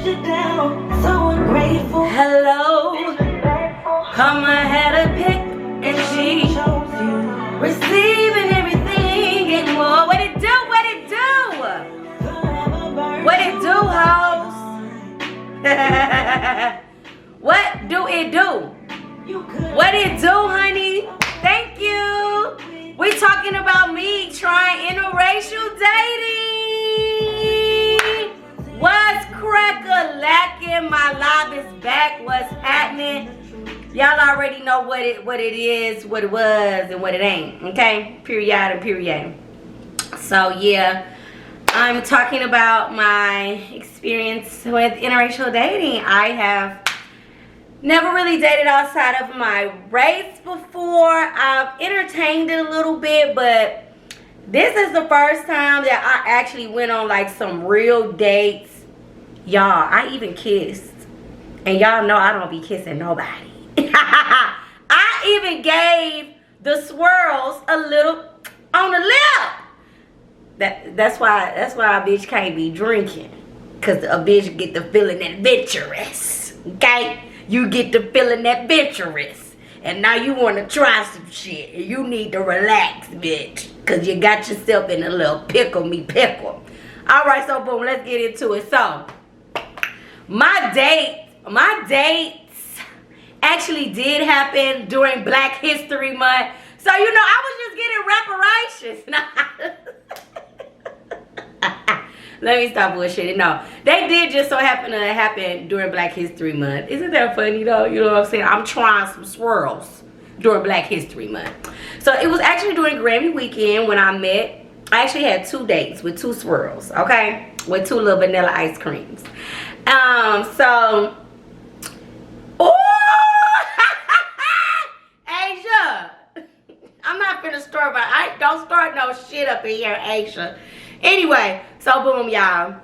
Hello, come I had a pick and she receiving everything and more. What it do? What it do? What it do, hoes? What do it do? What it do, honey? Thank you. We talking about me trying interracial dating. What's crack-a-lacking? My live is back. What's happening? Y'all already know what it is, what it was, and what it ain't. Okay? Period and period. So yeah, I'm talking about my experience with interracial dating. I have never really dated outside of my race before. I've entertained it a little bit, but this is the first time that I actually went on like some real dates. Y'all, I even kissed. And y'all know I don't be kissing nobody. I even gave the swirls a little on the lip. That's why a bitch can't be drinking. Cause a bitch get the feeling adventurous. Okay? You get the feeling adventurous. And now you want to try some shit. And you need to relax, bitch. Cause you got yourself in a little pickle me pickle. Alright, so boom, let's get into it. So my dates actually did happen during Black History Month. So you know I was just getting reparations. Let me stop bullshitting. No, they did just so happen to happen during Black History Month. Isn't that funny though? You know what I'm saying? I'm trying some swirls during Black History Month. So it was actually during Grammy weekend when I met. I actually had 2 dates with 2 swirls, okay? With 2 little vanilla ice creams. So, oh, Asia, I'm not finna start, but I don't start no shit up in here, Asia. Anyway, so boom, y'all.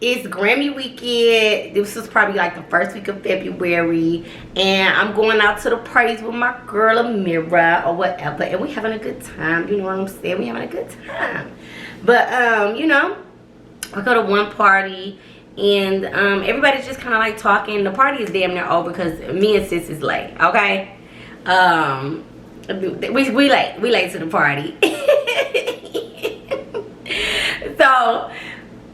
It's Grammy weekend. This was probably like the first week of February. And I'm going out to the parties with my girl Amira or whatever. And we having a good time. You know what I'm saying? We having a good time. But, you know, I go to one party. And everybody's just kind of like talking. The party is damn near over because me and sis is late. Okay? We late to the party. So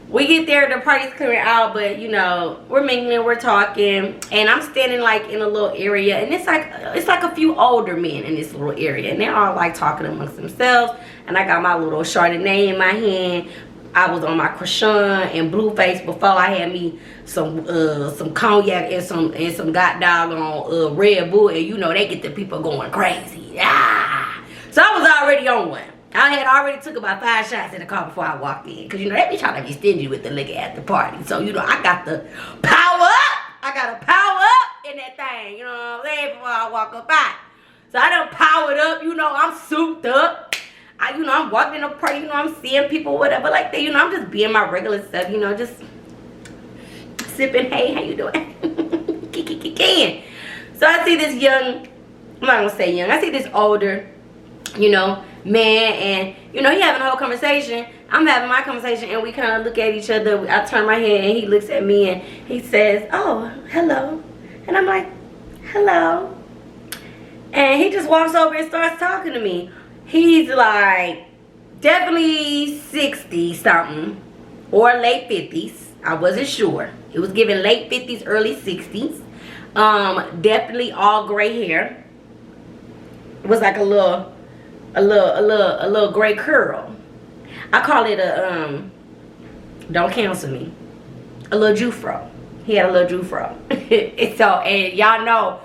we get there, the party's clearing out, but you know, we're mingling, we're talking, and I'm standing like in a little area, and it's like a few older men in this little area, and they're all like talking amongst themselves, and I got my little Chardonnay in my hand. I was on my croissant and Blueface before. I had me some cognac and some goddamn Red Bull, and you know they get the people going crazy. Ah! So I was already on one. I had already took about 5 shots in the car before I walked in. Because, you know, they be trying to be stingy with the liquor at the party. So, you know, I got the power up. I got to power up in that thing. You know what I'm saying? Before I walk up out. So, I done powered up. You know, I'm souped up. You know, I'm walking in the party. You know, I'm seeing people, whatever like that. You know, I'm just being my regular stuff. You know, just sipping. Hey, how you doing? So, I see this young, I'm not going to say young. I see this older, you know, man, and you know he having a whole conversation. I'm having my conversation, and we kind of look at each other. I turn my head, and he looks at me, and he says, "Oh, hello," and I'm like, "Hello," and he just walks over and starts talking to me. He's like definitely 60 something or late 50s. I wasn't sure. It was giving late 50s, early 60s. Definitely all gray hair. It was like a little gray curl. I call it a don't cancel me, a little Jufro. He had a little Jufro. And y'all know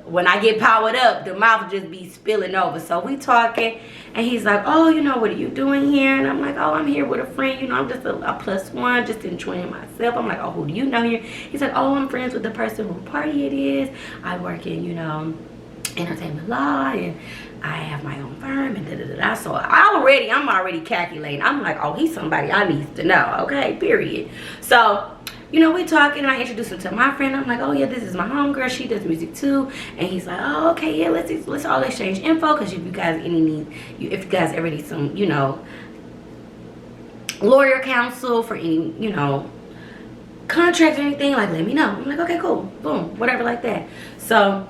when I get powered up, the mouth just be spilling over. So we talking, and he's like, "Oh, you know, what are you doing here?" And I'm like, "Oh, I'm here with a friend. You know, I'm just a +1, just enjoying myself." I'm like, "Oh, who do you know here?" He's like, "Oh, I'm friends with the person who party it is. I work in, you know, entertainment law, and I have my own firm, and da-da-da-da." So I'm already calculating. I'm like, "Oh, he's somebody I need to know." Okay, period. So, you know, we talking, and I introduced him to my friend. I'm like, "Oh yeah, this is my homegirl. She does music too." And he's like, "Oh, okay, yeah, let's all exchange info, because if you guys ever need some, you know, lawyer counsel for any, you know, contract or anything, like, let me know. I'm like, okay, cool, boom, whatever, like that. So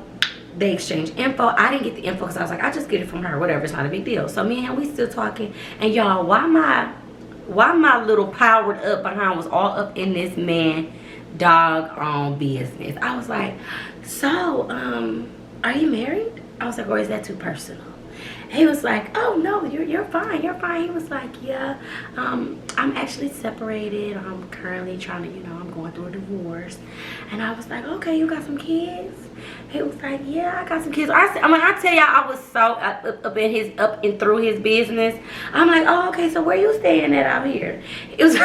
they exchange info. I didn't get the info because I was like, I just get it from her, whatever, it's not a big deal. So me and him, we still talking. And y'all, why my little powered up behind was all up in this man dog business. I was like, so are you married? I was like, or is that too personal? He was like, oh no, you're fine, you're fine. He was like, yeah, I'm actually separated. I'm currently trying to, you know, I'm going through a divorce. And I was like, okay, you got some kids? He was like, yeah, I got some kids. I tell y'all, I was so up and through his business. I'm like, oh, okay, so where you staying at out here? It was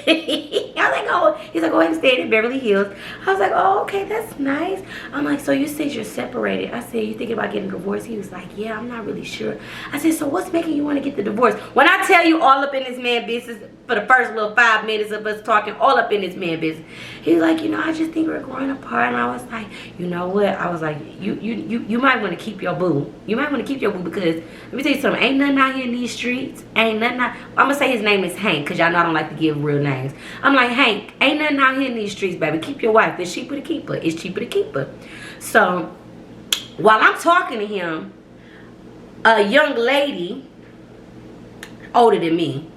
I was like, oh, he's like, oh, I'm staying in Beverly Hills. I was like, oh, okay, that's nice. I'm like, so you said you're separated. I said, you thinking about getting a divorce? He was like, yeah, I'm not really sure. I said, so what's making you want to get the divorce? When I tell you all up in this man business, for the first little 5 minutes of us talking, all up in this man business, he was like, you know, I just think we're growing apart. And I was like, you know what? I was like, you might want to keep your boo. You might want to keep your boo, because let me tell you something. Ain't nothing out here in these streets. Ain't nothing out. I'm gonna say his name is Hank, because y'all know I don't like to give real names. I'm like, Hank, ain't nothing out here in these streets, baby. Keep your wife. It's cheaper to keep her. It's cheaper to keep her. So while I'm talking to him, a young lady, older than me,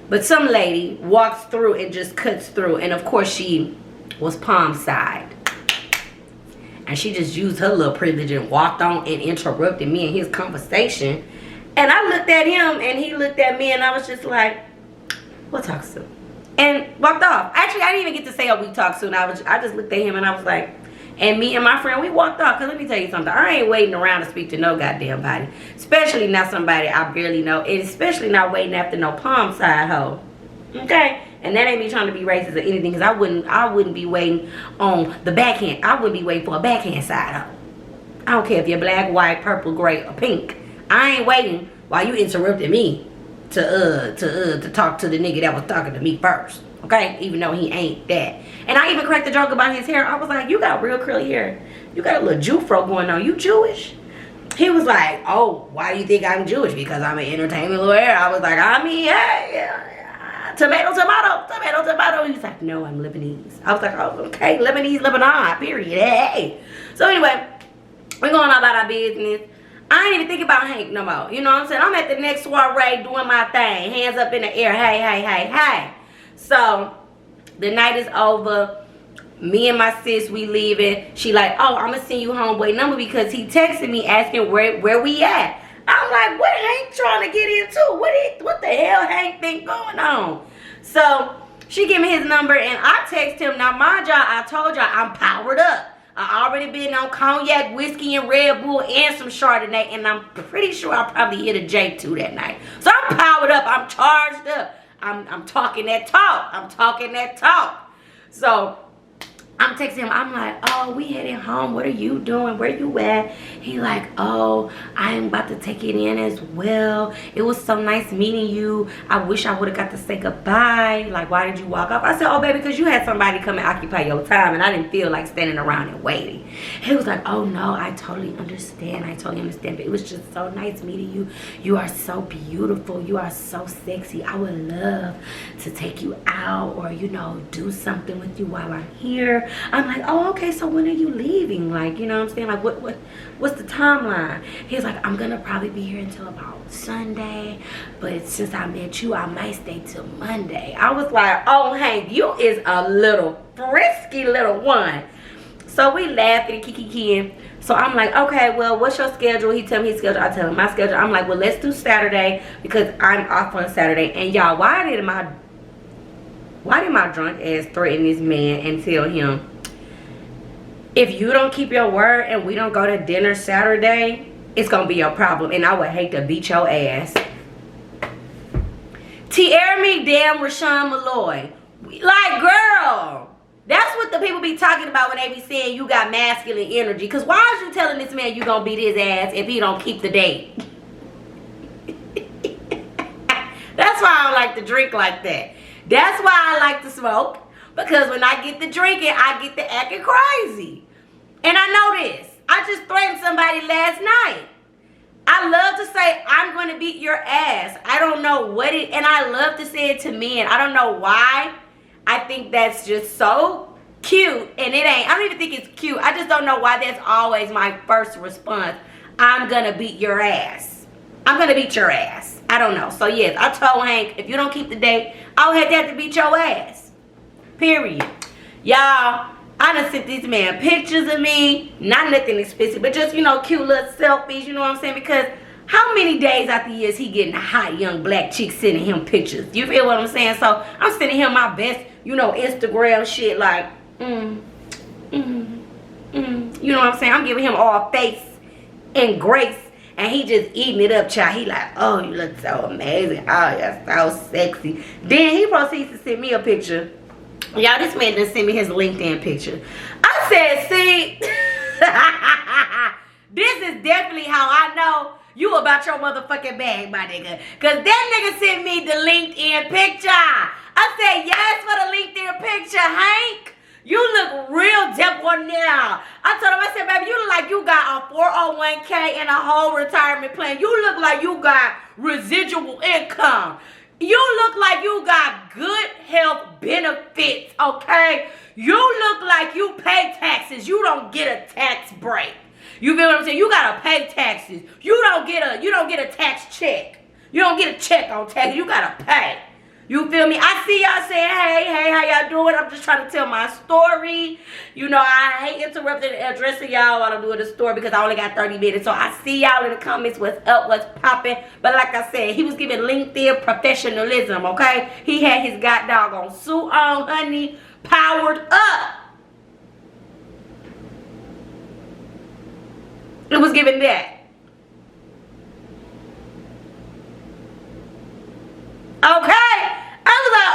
but some lady walks through and just cuts through. And of course she was palm side. And she just used her little privilege and walked on and interrupted me in his conversation. And I looked at him and he looked at me, and I was just like, we'll talk soon. And walked off. Actually, I didn't even get to say, oh, we talk soon. I just looked at him and I was like, and me and my friend, we walked off. Because let me tell you something. I ain't waiting around to speak to no goddamn body. Especially not somebody I barely know. And especially not waiting after no palm side hoe. Okay? And that ain't me trying to be racist or anything. Because I wouldn't be waiting on the backhand. I wouldn't be waiting for a backhand side hoe. I don't care if you're black, white, purple, gray, or pink. I ain't waiting while you interrupted me to talk to the nigga that was talking to me first. Okay? Even though he ain't that. And I even cracked the joke about his hair. I was like, you got real curly hair. You got a little Jew-fro going on. You Jewish? He was like, oh, why do you think I'm Jewish? Because I'm an entertainment lawyer. I was like, I mean, hey, tomato, tomato, tomato, tomato. He was like, no, I'm Lebanese. I was like, oh, okay, Lebanese, Lebanon, period. Hey. So anyway, we're going on about our business. I ain't even thinking about Hank no more. You know what I'm saying? I'm at the next soiree doing my thing. Hands up in the air. Hey, hey, hey, hey. So the night is over. Me and my sis, we leaving. She like, oh, I'm going to send you homeboy number because he texted me asking where we at. I'm like, what Hank trying to get into? What the hell Hank think going on? So she give me his number and I text him. Now, mind y'all, I told y'all I'm powered up. I already been on cognac, whiskey, and Red Bull, and some Chardonnay, and I'm pretty sure I probably hit a J2 that night. So I'm powered up. I'm charged up. I'm talking that talk. I'm talking that talk. So I'm texting him. I'm like, oh, we heading home. What are you doing? Where you at? He like, oh, I'm about to take it in as well. It was so nice meeting you. I wish I would have got to say goodbye. Like, why did you walk off? I said, oh, baby, because you had somebody come and occupy your time, and I didn't feel like standing around and waiting. He was like, oh, no, I totally understand. I totally understand. But it was just so nice meeting you. You are so beautiful. You are so sexy. I would love to take you out or, you know, do something with you while I'm here. I'm like, oh, okay, so when are you leaving? Like, you know what I'm saying? Like, what's the timeline? He's like, I'm gonna probably be here until about Sunday, but since I met you, I might stay till Monday. I was like, oh, Hank, you is a little frisky little one. So we laughed and kiki-kikiing. So I'm like, okay, well, what's your schedule? He tell me his schedule. I tell him my schedule. I'm like, well, let's do Saturday because I'm off on Saturday. And y'all, why did my drunk ass threaten this man and tell him, if you don't keep your word and we don't go to dinner Saturday, it's gonna be your problem and I would hate to beat your ass. Tierra me damn Rashawn Malloy. Like, girl, that's what the people be talking about when they be saying you got masculine energy. Cause why is you telling this man you gonna beat his ass if he don't keep the date? That's why I don't like to drink like that. That's why I like to smoke. Because when I get to drinking, I get to acting crazy. And I know this. I just threatened somebody last night. I love to say, I'm going to beat your ass. I don't know what it, and I love to say it to men. I don't know why. I think that's just so cute. And it ain't, I don't even think it's cute. I just don't know why that's always my first response. I'm gonna beat your ass. I'm gonna beat your ass. I don't know. So yes, I told Hank, if you don't keep the date, I'll have to beat your ass. Period. Y'all, I done sent this man pictures of me. Not nothing expensive, but just, you know, cute little selfies, you know what I'm saying? Because how many days out the year is he getting a hot young black chick sending him pictures? You feel what I'm saying? So I'm sending him my best, you know, Instagram shit like, you know what I'm saying? I'm giving him all face and grace. And he just eating it up, child. He like, oh, you look so amazing. Oh, you're so sexy. Then he proceeds to send me a picture. Y'all, this man done send me his LinkedIn picture. I said, see, this is definitely how I know you about your motherfucking bag, my nigga. Because that nigga sent me the LinkedIn picture. I said, yes, for the LinkedIn picture, Hank. You look real debonair. I told him, I said, baby, you look like you got a 401k and a whole retirement plan. You look like you got residual income. You look like you got good health benefits, okay? You look like you pay taxes. You don't get a tax break. You feel what I'm saying? You gotta pay taxes. You don't get a tax check. You don't get a check on tax. You gotta pay. You feel me? I see y'all saying, hey, how y'all doing? I'm just trying to tell my story. You know, I hate interrupting and addressing y'all while I'm doing the story because I only got 30 minutes. So I see y'all in the comments, what's up, what's popping. But like I said, he was giving LinkedIn professionalism, okay? He had his doggone suit on, honey, powered up. It was giving that. Okay, I was like,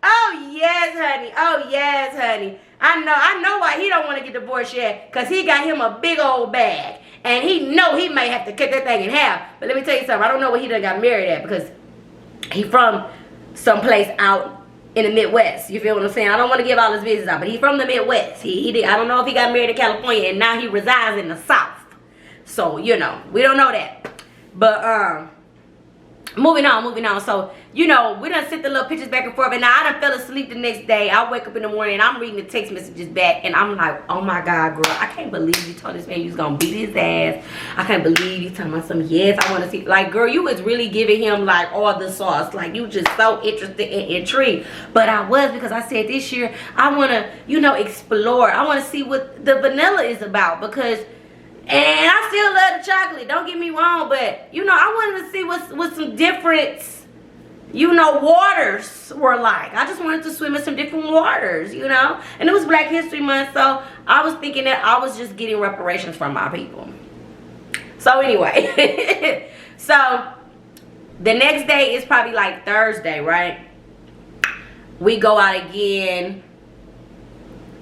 oh yes, honey, oh yes, honey. I know why he don't want to get divorced yet, cause he got him a big old bag, and he know he may have to cut that thing in half. But let me tell you something, I don't know where he done got married at, because he from someplace out in the Midwest. You feel what I'm saying? I don't want to give all his business out, but he from the Midwest. He did. I don't know if he got married in California, and now he resides in the South. So you know, we don't know that, but moving on. So, you know, we done sent the little pictures back and forth. And now I done fell asleep the next day. I wake up in the morning and I'm reading the text messages back. And I'm like, oh my God, girl. I can't believe you told this man you was going to beat his ass. I can't believe you talking about something. Yes, I want to see. Like, girl, you was really giving him, like, all the sauce. Like, you just so interested and intrigued. But I was, because I said this year, I want to, you know, explore. I want to see what the vanilla is about. Because... and I still love the chocolate, don't get me wrong, but, you know, I wanted to see what some different, you know, waters were like. I just wanted to swim in some different waters, you know. And it was Black History Month, so I was thinking that I was just getting reparations from my people. So anyway, so the next day is probably like Thursday, right? We go out again.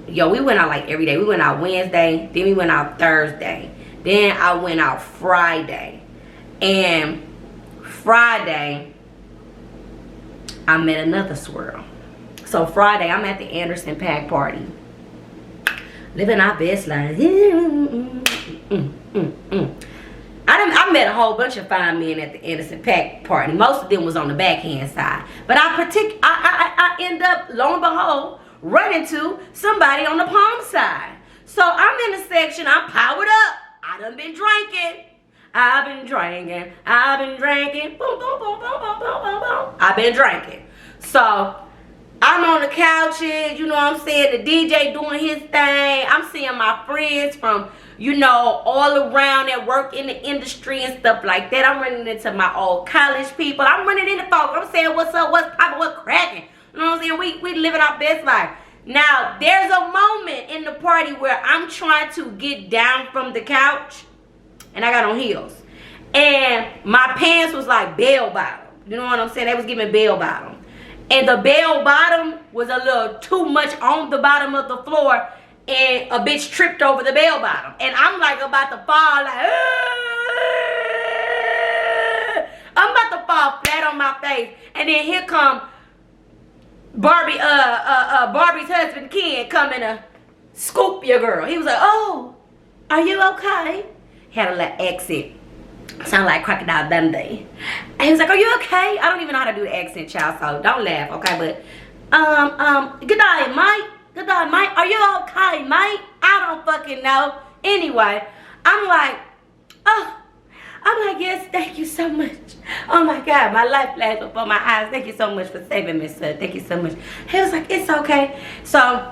Yo, we went out like every day. We went out Wednesday, then we went out Thursday. Then I went out Friday. And Friday, I met another Swirl. So Friday, I'm at the Anderson Pack party. Living our best life. I met a whole bunch of fine men at the Anderson Pack party. Most of them was on the backhand side. But I end up, lo and behold, run into somebody on the palm side. So I'm in the section, I'm powered up. I done been drinking. I've been drinking. Boom, boom, boom, boom, boom, boom, boom, boom. I've been drinking. So I'm on the couches, you know what I'm saying? The DJ doing his thing. I'm seeing my friends from, you know, all around that work in the industry and stuff like that. I'm running into my old college people. I'm running into folks. I'm saying, what's up, what's poppin', what's cracking? You know what I'm saying? We living our best life. Now, there's a moment in the party where I'm trying to get down from the couch, and I got on heels. And my pants was like bell bottom. You know what I'm saying? They was giving bell bottom. And the bell bottom was a little too much on the bottom of the floor, and a bitch tripped over the bell bottom. And I'm like about to fall, like, I'm about to fall flat on my face. And then here come Barbie's husband Ken coming to scoop your girl. He was like, oh, are you okay? He had a little accent. Sound like Crocodile Dundee. And he was like, are you okay? I don't even know how to do the accent, child, so don't laugh, okay? But Good day, Mike. Good day, Mike. Are you okay, Mike? I don't fucking know. Anyway, I'm like, oh, I'm like, yes, thank you so much. Oh my God, my life flashed before my eyes. Thank you so much for saving me, sir. Thank you so much. He was like, it's okay. So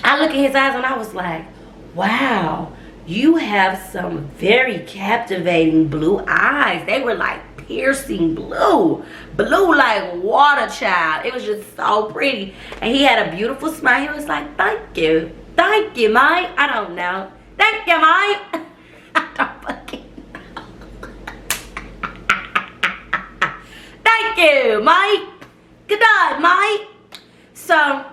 I look in his eyes and I was like, wow, you have some very captivating blue eyes. They were like piercing blue. Blue like water, child. It was just so pretty. And he had a beautiful smile. He was like, thank you. Thank you, Mike. I don't know. Thank you, Mike. I don't fucking know. Thank you, Mike. Good night, Mike. So,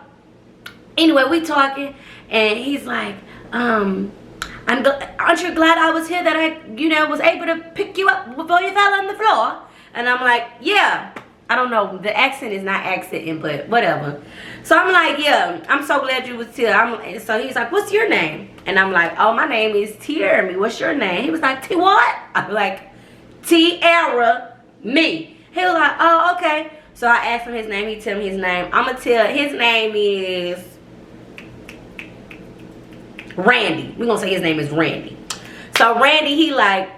anyway, we talking. And he's like, aren't you glad I was here that I, was able to pick you up before you fell on the floor? And I'm like, yeah. I don't know. The accent is not accenting, but whatever. So I'm like, yeah, I'm so glad you was here. So he's like, what's your name? And I'm like, oh, my name is Tiara. What's your name? He was like, T what? I'm like, Tiara me. He was like, oh, okay. So I asked him his name. He told me his name. I'm going to tell his name is Randy. We're going to say his name is Randy. So Randy, he like,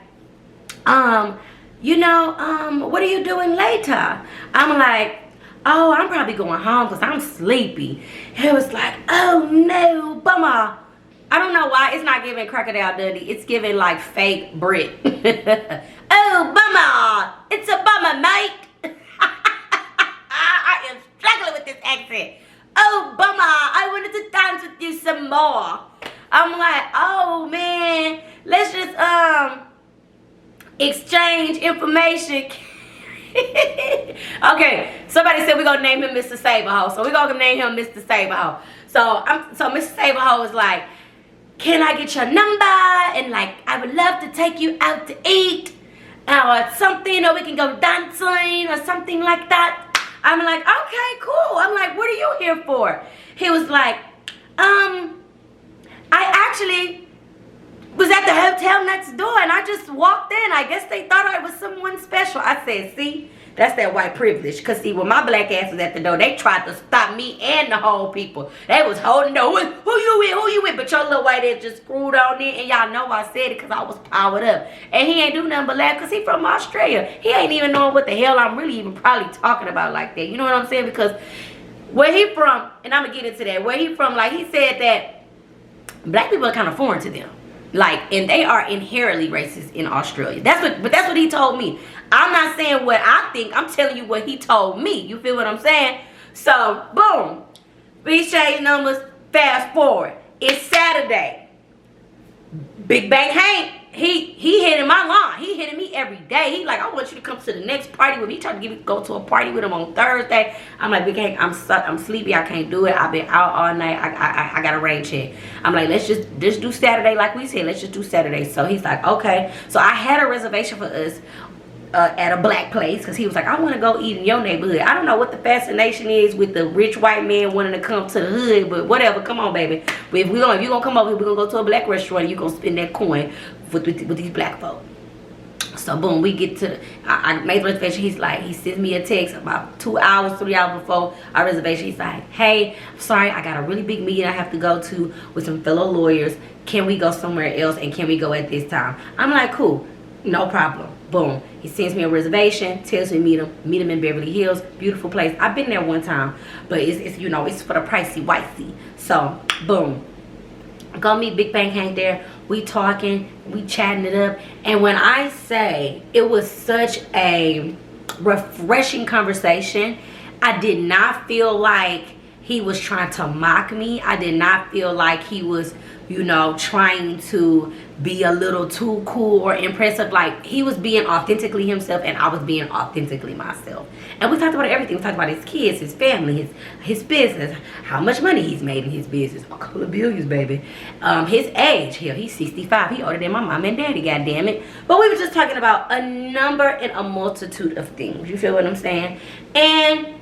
what are you doing later? I'm like, oh, I'm probably going home because I'm sleepy. He was like, oh no, bummer. I don't know why it's not giving Crocodile Dundee. It's giving like fake Brit. Oh, bummer. It's a bummer, mate. I am struggling with this accent. Oh, bummer. I wanted to dance with you some more. I'm like, oh man, let's just exchange information. Okay, somebody said we're gonna name him Mr. Saberho, so we're gonna name him Mr. Saberho. So Mr. Saberho is like, can I get your number? And like, I would love to take you out to eat or something, or we can go dancing or something like that. I'm like, okay, cool. I'm like, what are you here for? He was like, I actually was at the hotel next door and I just walked in. I guess they thought I was someone special. I said, see, that's that white privilege. Because see, when my black ass was at the door, they tried to stop me and the whole people. They was holding the door. Who you with? Who you with? But your little white ass just screwed on in. And y'all know I said it because I was powered up. And he ain't do nothing but laugh because he from Australia. He ain't even knowing what the hell I'm really even probably talking about like that. You know what I'm saying? Because where he from, and I'm going to get into that. Where he from, like he said that black people are kind of foreign to them. Like, and they are inherently racist in Australia. But that's what he told me. I'm not saying what I think. I'm telling you what he told me. You feel what I'm saying? So, boom. We exchange numbers. Fast forward. It's Saturday. Big Bang Hank, he hitting my line. He hitting me every day. He like, I want you to come to the next party with me. He tried to go to a party with him on Thursday. I'm like, Big Hank, I'm sleepy. I can't do it. I've been out all night. I got a rain check. I'm like, let's just do Saturday like we said. Let's just do Saturday. So he's like, okay. So I had a reservation for us at a black place because he was like, I want to go eat in your neighborhood. I don't know what the fascination is with the rich white man wanting to come to the hood, but whatever. Come on, baby. But if you're gonna come over here, we're gonna go to a black restaurant and you're gonna spend that coin with these black folk. So boom, we get to I made the reservation. He's like, he sends me a text about 2 hours, 3 hours before our reservation. He's like, hey, I'm sorry, I got a really big meeting I have to go to with some fellow lawyers. Can we go somewhere else and can we go at this time? I'm like, cool, no problem. Boom. He sends me a reservation, tells me meet him in Beverly Hills. Beautiful place. I've been there one time, but it's it's for the pricey whitey. So boom. Go meet Big Bang Hank there. We talking, we chatting it up. And when I say it was such a refreshing conversation, I did not feel like he was trying to mock me. I did not feel like he was, trying to be a little too cool or impressive. Like, he was being authentically himself and I was being authentically myself. And we talked about everything. We talked about his kids, his family, his business, how much money he's made in his business. A couple of billions, baby. His age. Hell, he's 65. He older than my mom and daddy, goddamn it. But we were just talking about a number and a multitude of things. You feel what I'm saying? And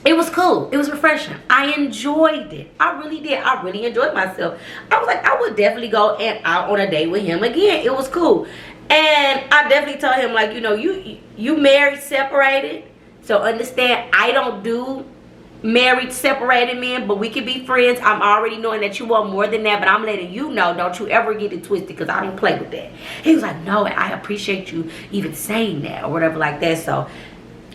it was cool. It was refreshing. I enjoyed it. I really did. I really enjoyed myself. I was like, I would definitely go out on a date with him again. It was cool. And I definitely told him, like, you married, separated. So understand, I don't do married, separated men, but we can be friends. I'm already knowing that you want more than that, but I'm letting you know, don't you ever get it twisted, because I don't play with that. He was like, no, I appreciate you even saying that, or whatever like that. So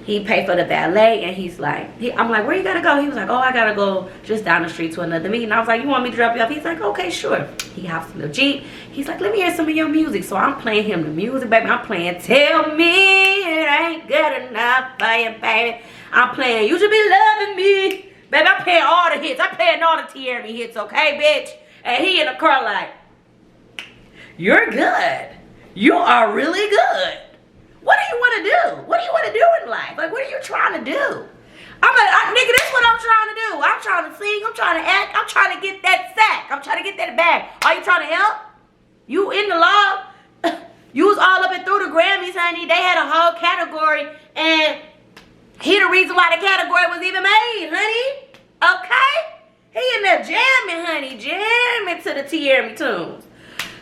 he paid for the valet, and he's like, I'm like, where you gotta go? He was like, oh, I gotta go just down the street to another meeting. I was like, you want me to drop you off? He's like, okay, sure. He hops in the Jeep. He's like, let me hear some of your music. So I'm playing him the music, baby. I'm playing Tell Me It Ain't Good Enough for You, baby. I'm playing You Should Be Loving Me. Baby, I'm playing all the hits. I'm playing all the TRV hits, okay, bitch? And he in the car like, you're good. You are really good. What do you want to do? What do you want to do in life? Like, what are you trying to do? I'm like, nigga, this is what I'm trying to do. I'm trying to sing. I'm trying to act. I'm trying to get that sack. I'm trying to get that bag. Are you trying to help? You in the law. You was all up and through the Grammys, honey. They had a whole category, and he the reason why the category was even made, honey. Okay? He in there jamming, honey. Jamming to the TRV tunes.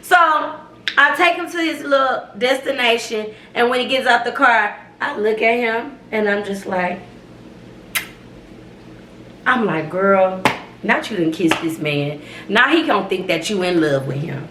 So I take him to his little destination, and when he gets out the car, I look at him, and I'm just like, girl, not you done kiss this man. Now he gonna think that you in love with him.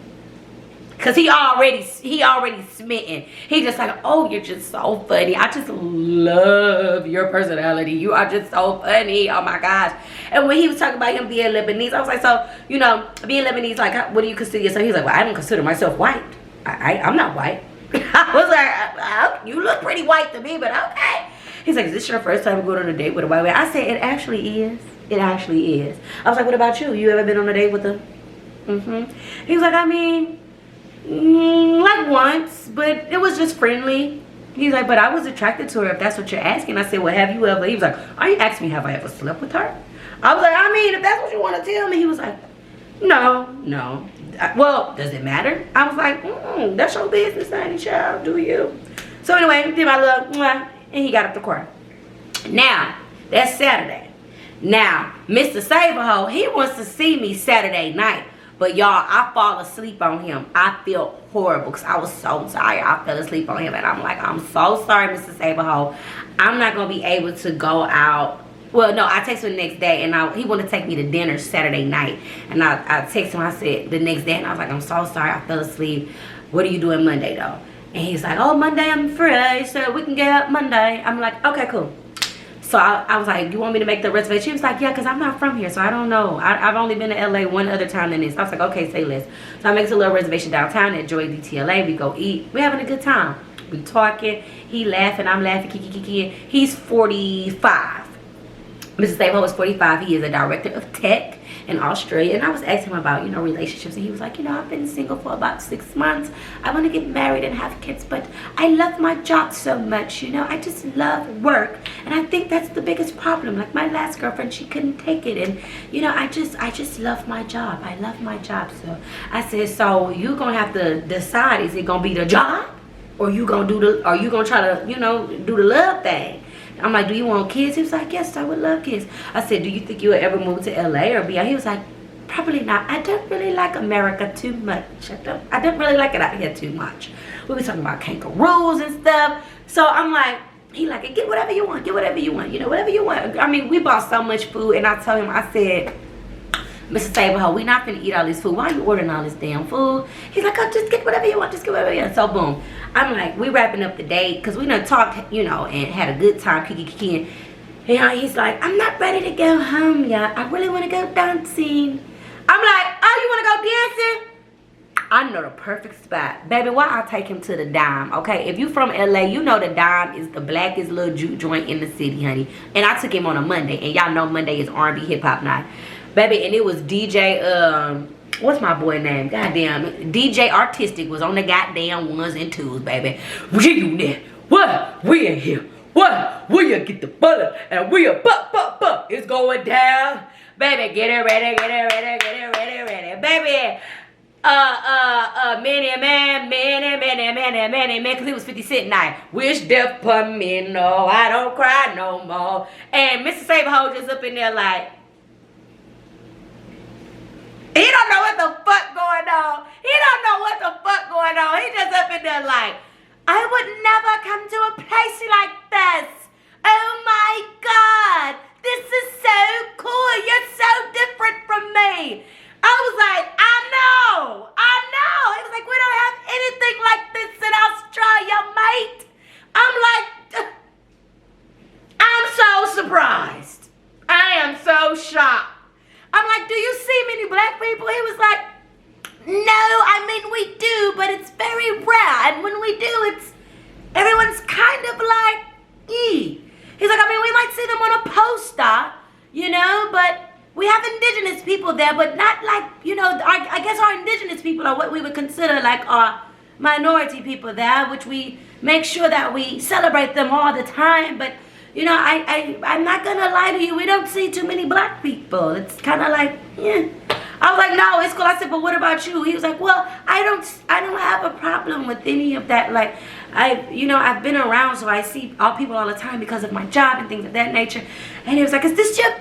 Cause he already smitten. He just like, oh, you're just so funny. I just love your personality. You are just so funny. Oh my gosh. And when he was talking about him being Lebanese, I was like, so, you know, being Lebanese, like, what do you consider yourself? He was like, well, I don't consider myself white. I'm not white. I was like, you look pretty white to me, but okay. He's like, is this your first time going on a date with a white man? I said, it actually is. It actually is. I was like, what about you? You ever been on a date with him? He was like, I mean, like once, but it was just friendly. He's like, but I was attracted to her, if that's what you're asking. I said, well, have you ever? He was like, are you asking me, have I ever slept with her? I was like, I mean, if that's what you want to tell me. He was like, no. Well, does it matter? I was like, that's your business, honey, child. Do you? So anyway, did my little mwah, and he got up the car. Now, that's Saturday. Now, Mr. Saberho, he wants to see me Saturday night. But y'all, I fall asleep on him. I feel horrible because I was so tired. I fell asleep on him, and I'm like, I'm so sorry, Mr. Saberho. I'm not going to be able to go out. Well, no, I texted him the next day, and he wanted to take me to dinner Saturday night. And I texted him, I said, the next day, and I was like, I'm so sorry, I fell asleep. What are you doing Monday, though? And he's like, oh, Monday I'm free, so we can get up Monday. I'm like, okay, cool. So I was like, you want me to make the reservation? He was like, yeah, because I'm not from here, so I don't know. I've only been to LA one other time than this. I was like, okay, say less. So I make a little reservation downtown at Joy DTLA. We go eat. We're having a good time. We talking. He laughing. I'm laughing. Kiki. He's 45. Mr. Sabo is 45. He is a director of tech in Australia. And I was asking him about, relationships. And he was like, I've been single for about 6 months. I want to get married and have kids. But I love my job so much, I just love work. And I think that's the biggest problem. Like my last girlfriend, she couldn't take it. And, I just love my job. I love my job. So I said, so you're going to have to decide, is it going to be the job? Or you going to try to, do the love thing? I'm like, do you want kids? He was like, yes, I would love kids. I said, do you think you would ever move to LA or be out? He was like, probably not. I don't really like America too much. I don't really like it out here too much. We were talking about kangaroos and stuff. So I'm like, he like, get whatever you want. Get whatever you want. Whatever you want. I mean, we bought so much food. And I told him, I said, Mr. Saberho, we not finna eat all this food. Why are you ordering all this damn food? He's like, oh, just get whatever you want. Just get whatever you want. So, boom. I'm like, we wrapping up the date. Because we done talked, and had a good time. Kiki. And he's like, I'm not ready to go home yet. I really want to go dancing. I'm like, oh, you want to go dancing? I know the perfect spot. Baby, why I take him to the Dime, okay? If you from LA, you know the Dime is the blackest little juke joint in the city, honey. And I took him on a Monday. And y'all know Monday is R&B hip-hop night. Baby, and it was DJ, what's my boy name? Goddamn, DJ Artistic was on the goddamn ones and twos, baby. You there? What? We in here. What? We get the butter and we are but. It's going down. Baby, get it ready. Baby, many man, because it was 50 Cent night. Wish death upon me, no, I don't cry no more. And Mr. Saberho just up in there like, he don't know what the fuck going on. He just up in there like, I would never come to a place like this. Oh my God. this is so cool. You're so different from me. I was like, I know. He was like, we don't have anything like this in Australia, mate. I'm like, I'm so surprised. I am so shocked. I'm like, do you see many black people? He was like, no, I mean, we do, but it's very rare. And when we do, everyone's kind of like, He's like, I mean, we might see them on a poster, you know, but we have indigenous people there, but not like, you know, I guess our indigenous people are what we would consider like our minority people there, which we make sure that we celebrate them all the time. But, you know, I'm not going to lie to you. We don't see too many black people. It's kind of like, yeah. I was like, no, it's cool. I said, but what about you? He was like, well, I don't have a problem with any of that. Like, I've been around, so I see all people all the time because of my job and things of that nature. And he was like, is this your...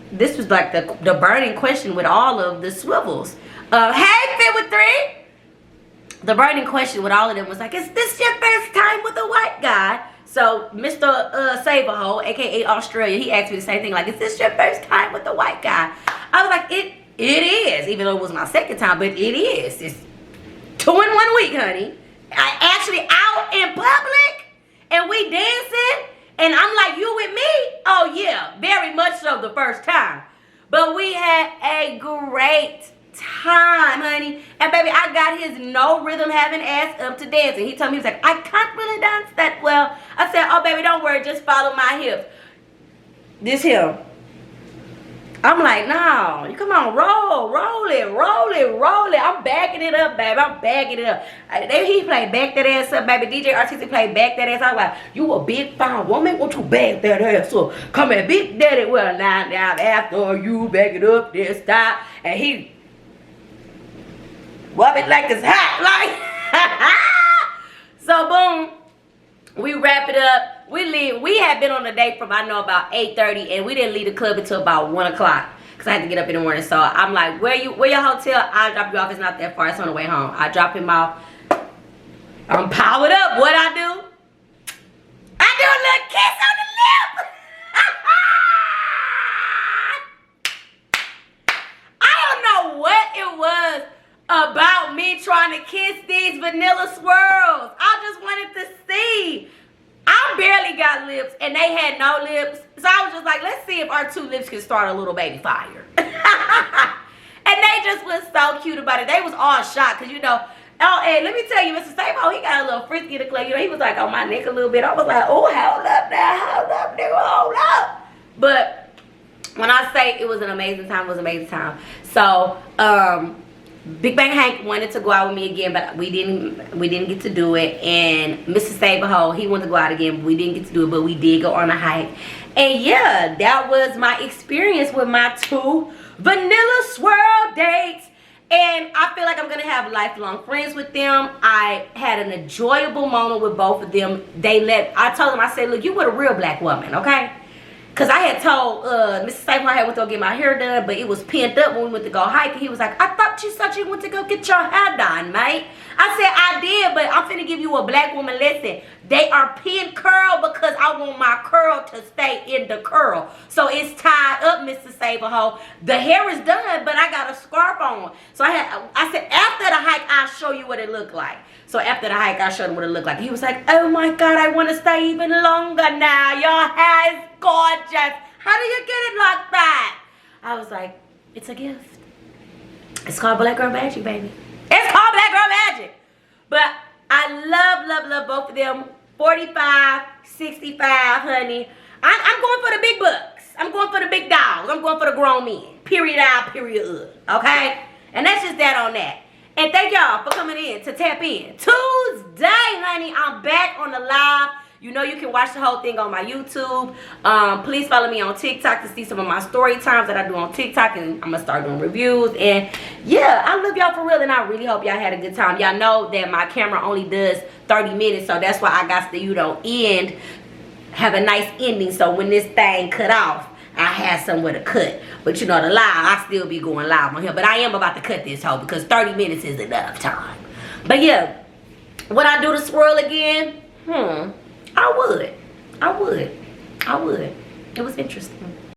This was like the burning question with all of the swivels. Hey, Fit with 3. The burning question with all of them was like, is this your first time with a white guy? So Mr. Saberhole, aka Australia, he asked me the same thing. Like, is this your first time with a white guy? I was like, it is, even though it was my second time, but it is. It's 2 in 1 week, honey. I actually out in public and we dancing. And I'm like, you with me? Oh, yeah, very much so the first time. But we had a great time, honey. And, baby, I got his no rhythm having ass up to dancing. He told me, he was like, I can't really dance that well. I said, oh, baby, don't worry. Just follow my hips. This him. I'm like, no, you come on, roll it. I'm backing it up, baby. I'm backing it up. He played back that ass up, baby. DJ Artistic played back that ass. I was like, you a big fine woman, won't you back that ass up? Come here, big daddy. Well, now after you back it up, this time, and he whoop it like it's hot, like. So boom, we wrap it up. We leave. We had been on a date from, I know, about 8:30, and we didn't leave the club until about 1 o'clock because I had to get up in the morning. So I'm like, where your hotel? I'll drop you off. It's not that far. It's on the way home. I drop him off. I'm powered up. What I do? I do a little kiss on the lip. I don't know what it was about me trying to kiss these vanilla swirls. I just wanted to see. I barely got lips, and they had no lips. So I was just like, let's see if our 2 lips can start a little baby fire. And they just was so cute about it. They was all shocked, because, you know, oh, and let me tell you, Mr. Sabo, he got a little frisky in the club. You know, he was like on my neck a little bit. I was like, oh, hold up now, hold up, nigga, hold up. But when I say it was an amazing time, it was an amazing time. So, Big Bang Hank wanted to go out with me again, but we didn't get to do it. And Mr. Saberhole, he wanted to go out again, but we didn't get to do it, but we did go on a hike. And yeah, that was my experience with my 2 vanilla swirl dates. And I feel like I'm gonna have lifelong friends with them. I had an enjoyable moment with both of them. I told them, I said, look, you were a real black woman, okay? Because I had told Mr. Stapleton I had went to go get my hair done, but it was pent up when we went to go hiking. He was like, I thought you said you went to go get your hair done, mate. I said, I did, but I'm finna give you a black woman lesson. They are pin curl because I want my curl to stay in the curl. So it's tied up, Mr. Saberhole. The hair is done, but I got a scarf on. So I said, after the hike, I'll show you what it looked like. So after the hike, I showed him what it looked like. He was like, oh my God, I want to stay even longer now. Your hair is gorgeous. How do you get it like that? I was like, it's a gift. It's called Black Girl Magic, baby. It's called Black Girl Magic. But I love both of them. 45, 65, honey. I'm going for the big bucks. I'm going for the big dogs. I'm going for the grown men. Period out, period up. Okay? And that's just that on that. And thank y'all for coming in to Tap In. Tuesday, honey, I'm back on the live. You know you can watch the whole thing on my YouTube. Please follow me on TikTok to see some of my story times that I do on TikTok. And I'm going to start doing reviews. And yeah, I love y'all for real. And I really hope y'all had a good time. Y'all know that my camera only does 30 minutes. So that's why I got to, you know, have a nice ending. So when this thing cut off, I had somewhere to cut. But you know, the live, I still be going live on here. But I am about to cut this hoe because 30 minutes is enough time. But yeah, would I do the swirl again? I would. It was interesting.